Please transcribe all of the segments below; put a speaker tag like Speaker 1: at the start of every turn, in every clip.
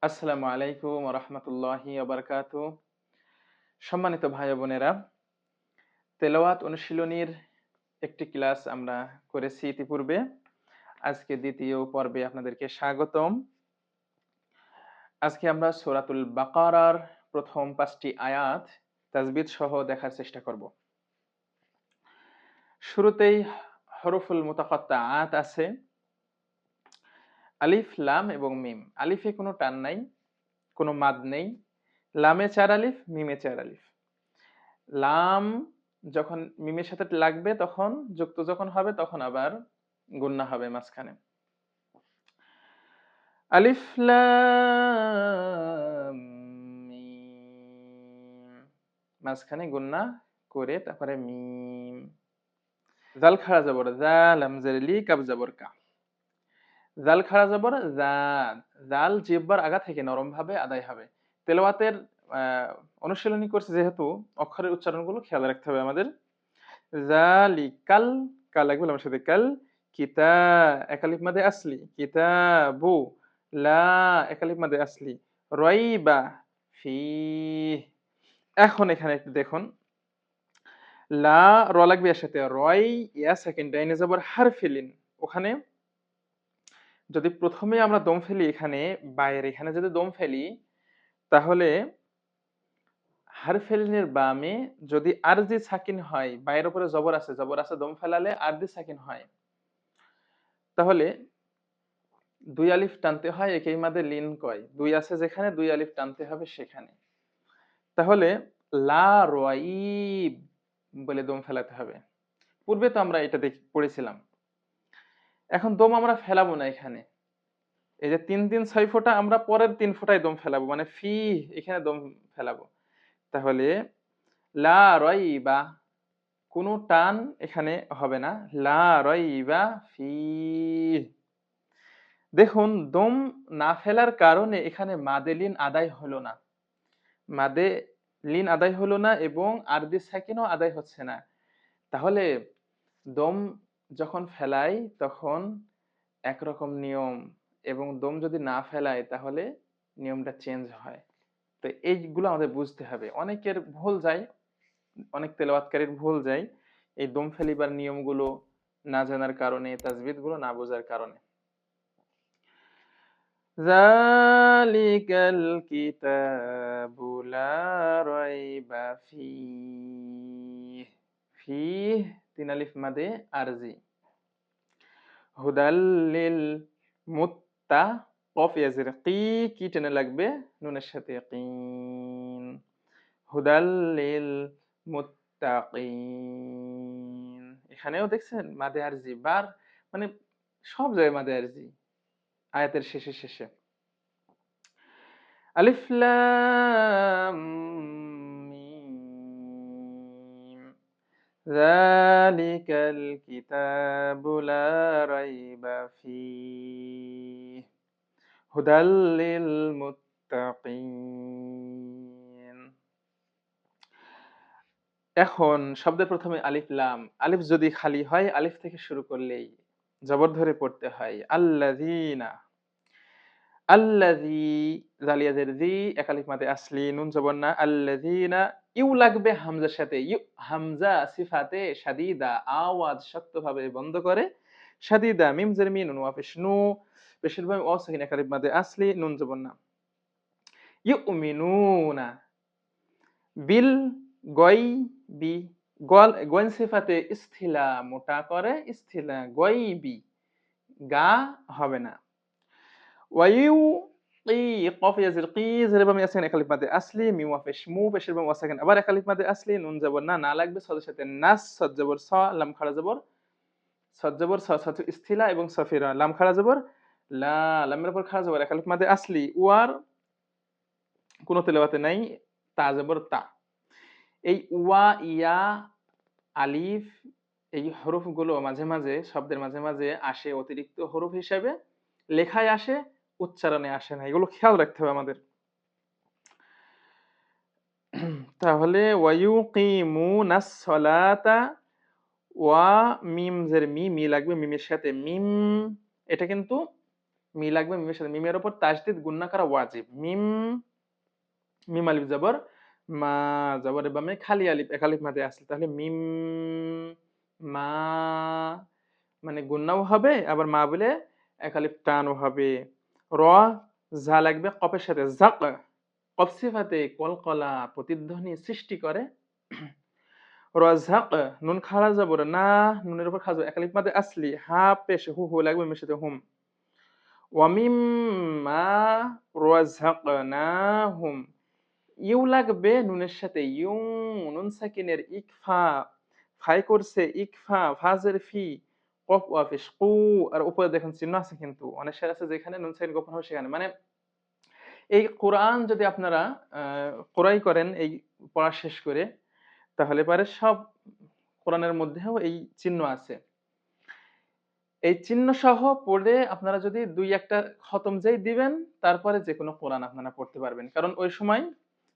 Speaker 1: আসসালামু আলাইকুম ওয়া রাহমাতুল্লাহি ওয়া বারাকাতুহু। সম্মানিত ভাই ও বোনেরা, তেলাওয়াত অনুশীলনীর একটি ক্লাস আমরা করেছি ইতিপূর্বে। আজকে দ্বিতীয় পর্বে আপনাদেরকে স্বাগতম। আজকে আমরা সূরাতুল বাকারার প্রথম ৫টি আয়াত তাজবিদ সহ দেখার চেষ্টা করব। শুরুতেই হরফুল মুতাকাত্তাআত আছে আলিফ, লাম এবং মিম। আলিফে কোনো টান নাই, কোনো মাদ নেই। লামে ৪ আলিফ, মিমে ৪ আলিফ। লাম যখন মিমের সাথে লাগবে তখন যুক্ত যখন হবে তখন আবার গুন্না হবে মাঝখানে। আলিফ লাম মিম, মাঝখানে গুন্না করে তারপরে মিম। জাল খাড়া জবর জা, লাম জের লি, কাব জবর কা। জাল খাড়া জবর জা, জাল জিহ্বার আগা থেকে নরম ভাবে আদায় হবে। তেলাওয়াতের অনুশীলনী করছে যেহেতু অক্ষরের উচ্চারণগুলো খেয়াল রাখতে হবে আমাদের। জালিকাল, কাল লাগবে আমার সাথে কাল। কিতা একালিফ মাদে আসলি, কিতাবু লা একালিফ মাদে আসলি, রাইবা ফি। এখন এখানে একটু দেখুন, লা র লাগবে এর সাথে, রয় ইয়া সেকেন্ড ডাইনে যাবার হারফিলিন। ওখানে যদি প্রথমে আমরা দম ফেলি, এখানে বাইরে এখানে যদি দম ফেলি তাহলে হারফিলিনের বামে যদি আরজি সাকিন হয়, বাইরের উপরে জবর আছে দম ফেলালে আরজি সাকিন হয়, তাহলে দুই আলিফ টানতে হয়। একেই মাদে লিন কয়, দুই আছে যেখানে দুই আলিফ টানতে হবে সেখানে। তাহলে লা রাইব বলে দম ফেলাতে হবে। পূর্বে তো আমরা এটা পড়েছিলাম। এখন দম আমরা ফেলাবো না এখানে। এই যে ৩ ৩ ৬ ফোঁটা আমরা পরের ৩ ফোঁটায় দম ফেলাবো, মানে ফি এখানে দম ফেলাবো। তাহলে লা রাইবা, কোনো টান এখানে হবে না। লা রাইবা ফি। দেখুন, দম না ফেলার কারণে এখানে মাদে লিন আদায় হলো না, মাদে লিন আদায় হলো না এবং আরবি সাকিনও আদায় হচ্ছে না। তাহলে দম যখন ফেলাই তখন একরকম নিয়ম, এবং দম যদি না ফেলাই তাহলে নিয়মটা চেঞ্জ হয়। তো এইগুলো আমাদের বুঝতে হবে। অনেকের ভুল যায়, অনেক তেলাওয়াতকারীর ভুল যায় এই দম ফেলিবার নিয়মগুলো না জানার কারণে, তাজবিদগুলো না বোঝার কারণে। যালিকাল কিতাবু লা রাইবা ফীহ। ফীহ ৩ আলিফ মাদে আরজি। হুদাল লিল মুত্তা, কফ ইয়াজের কি, কি টেনে লাগবে নুনের সাথে কিন। হুদাল লিল মুত্তাকিন। এখানেও দেখছেন মাদে আরজি, বার মানে সব জায়গায় মাদে আরজি আয়াতের শেষে শেষে। আলিফ লাম মিম, যালিকাল কিতাবু লা রাইবা ফীহ, হুদাল লিল মুত্তাকিন। এখন শব্দের প্রথমে আলিফ লাম। আলিফ যদি খালি হয়, আলিফ থেকে শুরু করলেই জবর ধরে পড়তে হয়। আল্লাযীনা, আল্লাযী, জালিয়াজের জি, এক আলিফ মাদে আসলি, নুন জবর না। আল্লাযীনা, ইউ লাগবে হামজার সাথে। ইউ হামজা সিফাতে শাদীদা, আওয়াজ শক্তভাবে বন্ধ করে। শাদীদা মিম জের মি, নুন ওয়াফিস নু, পেশের ভাবে ওয়াও সাকিন, এক আলিফ মাদে আসলি, নুন জবর না। ইউমিনুনা, বিল গয় বি, গল গন সিফাতে ইস্থিলা, মোটা করে ইস্থিলা, গয়বি, গা হবে না। ওয়াইউ কি, কফ ইয়াজির কি, জের বাম ইয়াসিন, এক আলিফ মাদে আসলি, মিম ওয়াফিস মু, পেশের বাম ওয়াসাকিন আবার এক আলিফ মাদে আসলি, নুন জবর না, না লাগবে সদের সাথে নাস, সদ জবর স, লাম খাড়া জবর সদ জবর স, সাথে ইস্থিলা এবং সফিরা, লাম খাড়া জবর লা, লামের উপর খাড়া জবর, এক আলিফ মাদে আসলি। ওয়ার কোনো তেলাওয়াতে নাই, তা জবর তা। এই ওয়া, ইয়া, আলিফ, এই হরফগুলো মাঝে মাঝে শব্দের মাঝে মাঝে আসে অতিরিক্ত হরফ হিসেবে, লেখায় আসে, উচ্চারণে আসে না। এগুলো খেয়াল রাখতে হবে আমাদের। তাহলে ওয়ায়ুকিমুনাস সালাতা, ওয়া মিম জের মি, মি লাগবে মিমের সাথে মিম। এটা কিন্তু মি লাগবে, মিমের সাথে মিমের উপর তাসদিদ গুন্না করা ওয়াজিব। মিম, মিম আলিফ জবর মা, জবর বামে খালি আলিফ, এক আলিফ মাদে আসলে, তাহলে মিম মা, মানে গুন্নাও হবে আবার মা বলে এক আলিফ টানও হবে। র, ঝা লাগবে কফের সাথে, জাক, কফ সিফাতে কলকলা প্রতিধ্বনি সৃষ্টি করে। রাজাক, নুন খাড়া জবর না, নুনের উপর খাজা, এক আলিফ মাদে আসলি, হা পেশ, হু হু লাগবে মিমের সাথে হুম। ওয়ামিম্মা রাযাকনাহুম, ইউ লাগবে নুনের সাথে, ইউ, নুন সাকিনের ইকফা, ফাই করছে ইকফা, ফাজের ফি, কফ ওয়াফিস কু, আর উপরে দেখেন চিহ্ন আছে, কিন্তু অনেক শের আছে যেখানে নুন সাকিন গোপন হবে সেখানে, মানে এই কোরআন যদি আপনারা কোরাই করেন এই পড়া শেষ করে, তাহলে পারে সব কোরআনের মধ্যেও এই চিহ্ন আছে। এই চিহ্ন সহ পড়ে আপনারা যদি দুই একটা খতম যেই দিবেন, তারপরে যে কোনো কোরআন আপনারা পড়তে পারবেন, কারণ ওই সময়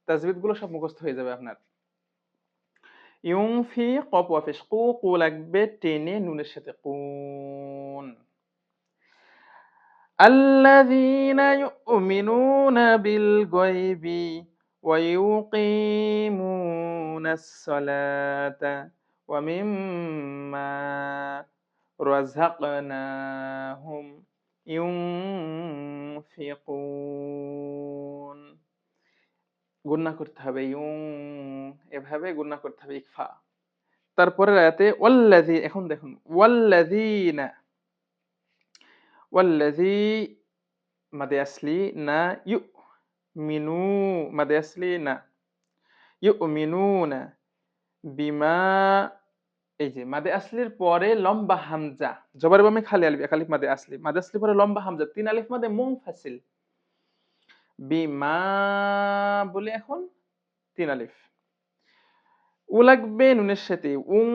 Speaker 1: তাজবিদ গুলো সব মুখস্থ হয়ে যাবে আপনার। ইউংফি, কফ ওয়াফিস কু, কু লাগবে টেনে নুনের সাথে, কুন। আল্লাযীনা ইউমিনুনা বিল গায়বি ওয়া ইউকিমুনাস সালাতা ওয়া মিম্মা রাযাকনাহুম ইউনফিকুন। গুণনা করতে হবে ইউং, এভাবে গুণনা করতে হবে ইকফা। তারপরের আয়াতে ওয়াল্লাযী, এখন দেখুন ওয়াল্লাযীনা, ওয়াল্লাযী মাদে আসলি না, ইউ মিনু মাদে আসলি না, ইউমিনুনা বিমা, এই যে মাদে আসলির পরে লম্বা হামজা, জবর বামে খালি আলিফ, এক আলিফ মাদে আসলি, মাদে আসলি পরে লম্বা হামজা, তিন আলিফ মাদে মুনফাসিল, বিমা বলে এখন তিন আলিফ, উ লাগবে নুনের সাথে, উং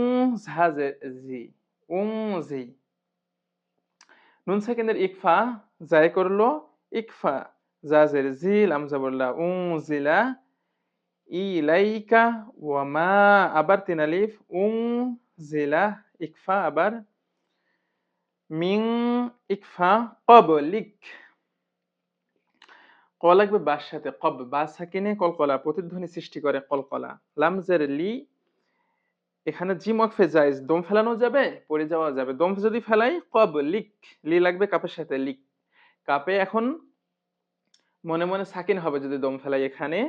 Speaker 1: ঝাজে জি, উং জি, নুন সাকিনের ইকফা, জায় করলো ইকফা, জাজের জিল, আমজা বললা, উং জিলা, ইলাইকা, ওয়া মা, আবার তিন আলিফ, উং জিলা, ইকফা আবার, মিং, ইকফা, কবলিক, ক লাগবে বার সাথে, কব, বা সাকিনে কলকলা প্রতিধ্বনি সৃষ্টি করে, কলকলা, লামজের লি, এখানে জিম ওয়াকফে জায়েজ, দম ফেলানো যাবে, পড়ে যাওয়া যাবে, দম যদি ফেলাই কবলিক, লি লাগবে কাপের সাথে, লিক, কাপে এখন মনে মনে সাকিন হবে যদি দম ফেলাই, এখানে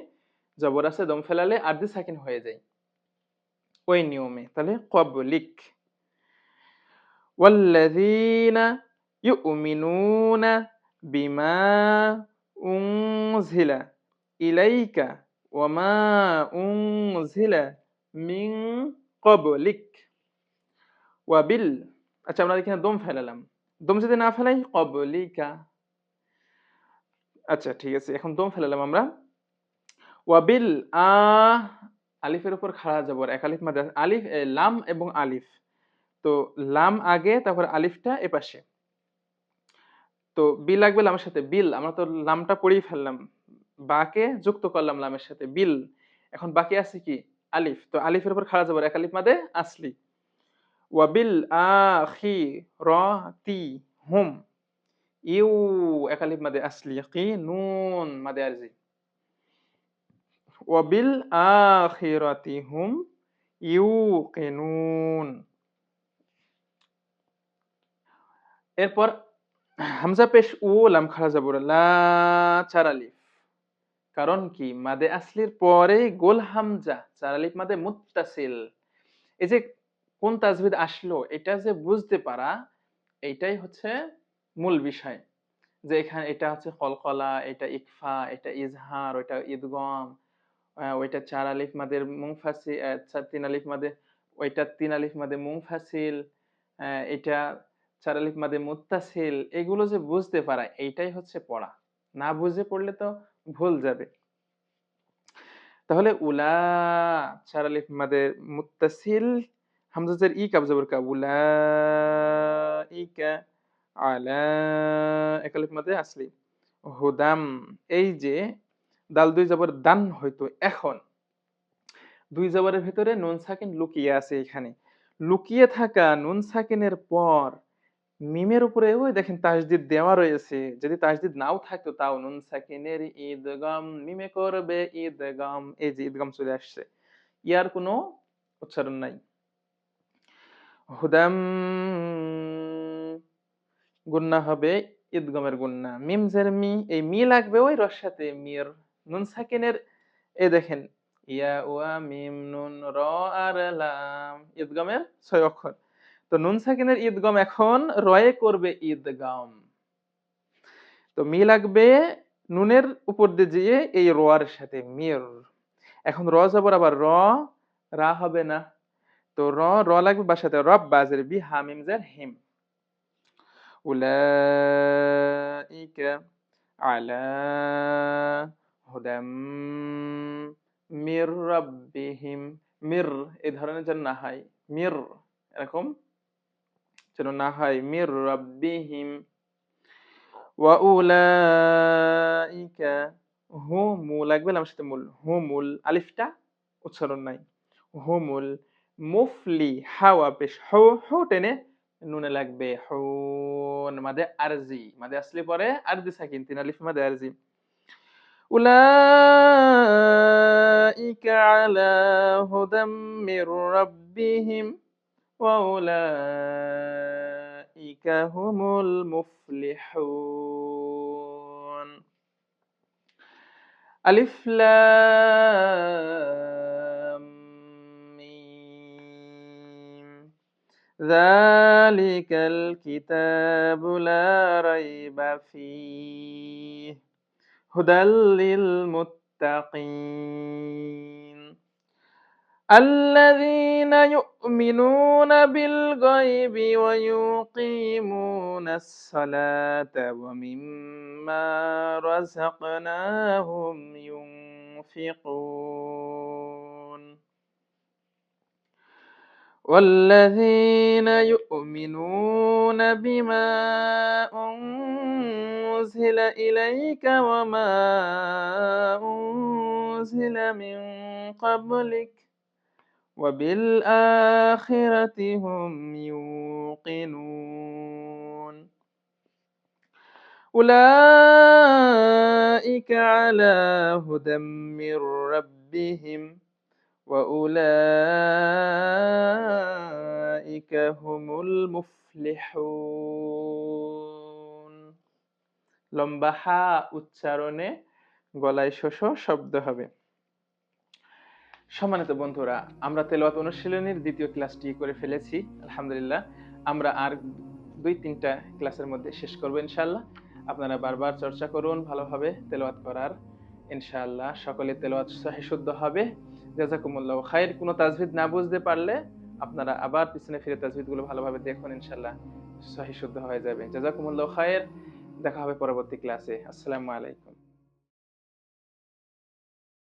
Speaker 1: জবর আছে, দম ফেলালে আরদি সাকিন হয়ে যায় ওই নিয়মে, তাহলে কবলিক। ওয়াল্লাযীনা ইউমিনুনা বিমা উনজিলা ইলাইকা ওয়া মা উনজিলা মিন ক্বাবলিক ওয়া বিল, আচ্ছা আমরা এখানে দম ফেলালাম, দম যদি না ফেলাই ক্বাবলিকা, আচ্ছা ঠিক আছে, এখন দম ফেলালাম আমরা, ওয়াবিল আ, আলিফের উপর খাড়া জবর, এক আলিফ মাদে আলিফ, লাম এবং আলিফ, তো লাম আগে, তারপর আলিফটা এপাশে, তো বি লাগবে লামের সাথে, বিল, আমরা তো লামটা পড়েই ফেললাম, বাকে যুক্ত করলাম লামের সাথে, বিল, এখন বাকি আছে কি আলিফ, তো আলিফের উপর খাড়া জবর, এক আলিফ মাদে আসলি, ওয়াবিল আখিরাতি হুম, ইউ, এক আলিফ মাদে আসলি, কি নুন মাদে আরজি, ওয়াবিল আখিরাতি হুম ইউকিনুন। এরপর হামজা পেশ উ, লাম খাড়া জবর লা, চার আলিফ, কারণ কি মাদে আসলির পরে গোল হামজা, চার আলিফ মাদে মুত্তাসিল, এই যে কোন তাজবিদ আসলো এটা যে বুঝতে পারা, এইটাই হচ্ছে মূল বিষয়, যে এখানে এটা হচ্ছে কলকলা, এটা ইকফা, এটা ইজহার, ওইটা ইদগম, ওইটা চার আলিফ মাদের মুংফাসিল, তিন আলিফ মাদে, ওইটা তিন আলিফ মাদে মুংফাসিল, এটা চার আলিফ মাদে মুত্তাসিল, এগুলো যে বুঝতে পারা এইটাই হচ্ছে পড়া, না বুঝে পড়লে তো ভুল যাবে। তাহলে উলা, চার আলিফ মাদে মুত্তাসিল, হামজাজের ই, কাব জবর কা, উলাইকা, আলা, এক আলিফ মাদে আসলি, হুদাম, এই যে দাল দুই জবর দান হইতো, এখন দুই জবরের ভিতরে নুন সাকিন লুকিয়ে আছে, এখানে লুকিয়ে থাকা নুন সাকিনের পর মিমের উপরে ওই দেখেন তাসদিদ দেওয়া রয়েছে, যদি তাসদিদ নাও থাকতো তাও নুন সাকিনের ঈদগাম মিমে করবে ঈদগাম, এই যে ঈদগাম চলে আসছে, ইয়ার কোনো উচ্চারণ নাই। হুদাম গুন্না হবে ঈদগমের গুন্না, মিম জের মি, এই মি লাগবে ওই রর সাথে মির। নুন সাকিনের এই দেখেন ইয়া ওয়া মিম নুন র আর লাম ঈদগমের 6 অক্ষর। তো নুন সাকিনের ঈদগম এখন রয়ে করবে ঈদগাম। তো মি লাগবে নুনের উপর দিয়ে যেয়ে এই র এর সাথে মির। এখন র জবর আবার র, রা হবে না। তো র র লাগবে বাসাতে রব বাজের বি হামিম জের হিম। উলাইকা আলা হুদাম মির রাব্বিহিম, মির এই ধরনের যেন না হয়, মির এরকম যেন না হয়, মির রাব্বিহিম। ওয়া উলাইকা হুমু লাগবে লামের সাথে মুল, হুমুল আলিফটা উচ্চারণ নাই, হুমুল মুফলি হাওয়া পেশ হু হু টেনে নুনে লাগবে হুন মাদে আরজি, মাদে আসলে পরে আরজি সাকিন, তিন আলিফ মাদে আরজি। উলাইকা আলা হুদাম মির রাব্বিহিম ওয়া উলাইকা হুমুল মুফলিহুন। আলিফ লাম মিম যালিকাল কিতাবু লা রাইবা ফীহ হুদাল লিল মুত্তাকিন الذين يؤمنون بالغيب ويقيمون الصلاة ومما رزقناهم ينفقون والذين يؤمنون بما أنزل إليك وما أنزل من قبلك وبالآخرة هم يوقنون أولئك على هدى من ربهم وأولئك هم المفلحون। লম্বা হা উচ্চারণে গলায় শোষ শব্দ হবে। সম্মানিত বন্ধুরা, আমরা তেলাওয়াত অনুশীলনীর দ্বিতীয় ক্লাসটি করে ফেলেছি আলহামদুলিল্লাহ। আমরা আর 2-3টা ক্লাসের মধ্যে শেষ করব ইনশাআল্লাহ। আপনারা বারবার চর্চা করুন ভালোভাবে তেলাওয়াত করার, ইনশাআল্লাহ সকলে তেলাওয়াত সহিহ শুদ্ধ হবে। জাযাকুমুল্লাহু খাইর। কোনো তাজভিদ না বুঝতে পারলে আপনারা আবার পিছনে ফিরে তাজভিদগুলো ভালোভাবে দেখুন, ইনশাআল্লাহ সহিহ শুদ্ধ হয়ে যাবে। জাযাকুমুল্লাহু খাইর। দেখা হবে পরবর্তী ক্লাসে। আসসালামু আলাইকুম।